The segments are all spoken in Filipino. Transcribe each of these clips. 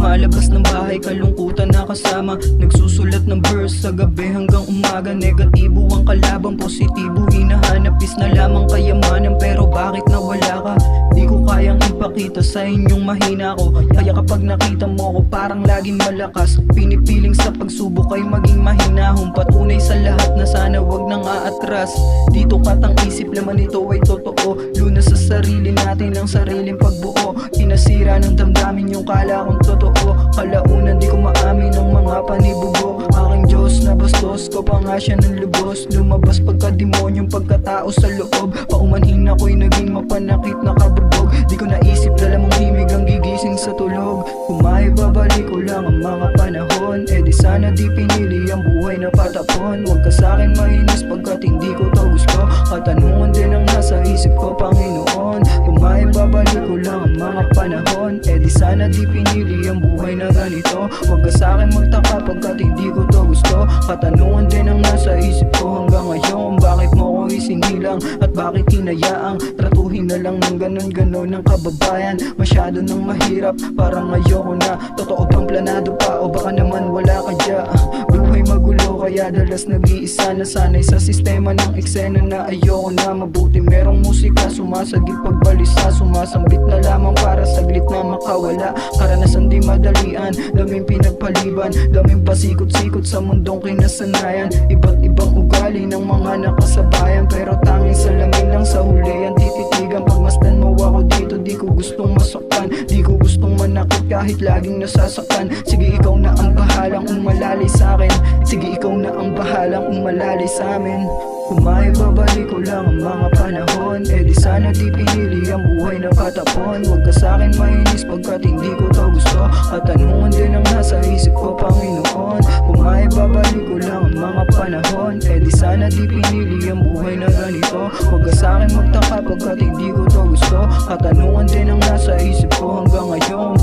lumalabas ng bahay, kalungkutan na kasama. Nagsusulat ng verse sa gabi hanggang umaga. Negatibo ang kalaban, positibo hinahanap. Is na lamang kayamanan, pero bakit nawala ka? Di ko kayang ipakita sa inyong mahina ko. Kaya kapag nakita mo ko parang laging malakas. Pinipiling sa pagsubok ay maging mahinahon. Patunay sa lahat na sana wag nang aatras. Dito katang isip laman ito ay totoo. Luna sa sarili natin ang sariling pagbuo. Pinasira ng damdamin yung kala kong totoo. Kalaunan di ko maamin ang mga panibugo. Aking Diyos na bastos ko pa nga siya ng lubos. Lumabas pagka-demonyong pagkatao sa loob. Paumanhin ako'y naging mapanakit na kabubog. Di ko naisip dalamang himig ang gigising sa tulog. Kung maibabalik ko lang ang mga panahon, eh di sana di pinili ang buhay na patapon. Huwag ka sa'kin mainis pagkat hindi ko to gusto. Katanungan din ang nasa isip ko, Panginoon. Kung maibabalik ko lang ang mga panahon, eh di sana di pinili ang buhay na ganito. Huwag ka sa'kin magtaka pagkat hindi ko to gusto. Katanungan din ang nasa isip ko hanggang ngayon. Bakit mo ko isinilang at bakit hinayaang tratuhin na lang ng ganon-ganon ng kababayan? Masyado nang mahirap, parang ayoko na. Totoo bang planado pa o baka naman wala ka dya? Buhay magulo kaya dalas nag-iisa. Nasanay sa sistema ng eksena na ayoko na. Mabuti merong musika, sumasagip pagbalisa. Sumasambit na lamang para saglit na makawala. Karanasan di madalian, daming pinagpaliban, daming pasikot-sikot sa mundong kinasanayan. Iba't ibang ugali ng mga nakasabayan, pero tanging salamin lang sa huli ang tititigan. Pagmasdan mo ako dito, di ko gustong masaktan. Di ko gustong manakit kahit laging nasasaktan. Sige ikaw na ang bahalang umalalay sa'kin. Sige ikaw na ang bahalang umalalay sa'min. Kung maibabalik ko lang ang mga panahon, eh di sana di pinili ang buhay na patapon. Huwag ka sa'kin mainis pagkat hindi ko to gusto. At tanungan din ang nasa isip ko, Panginoon. Kung maibabalik ko lang ang mga panahon, eh di sana di pinili ang buhay na ganito. Huwag ka sa'kin magtaka pagkat hindi ko to gusto. At tanungan din ang nasa isip ko hanggang ngayon.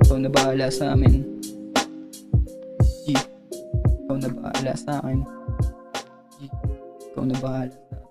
Ikaw na bahala sa amin, G. Ikaw na bahala sa akin, G. Ikaw na bahala sa akin.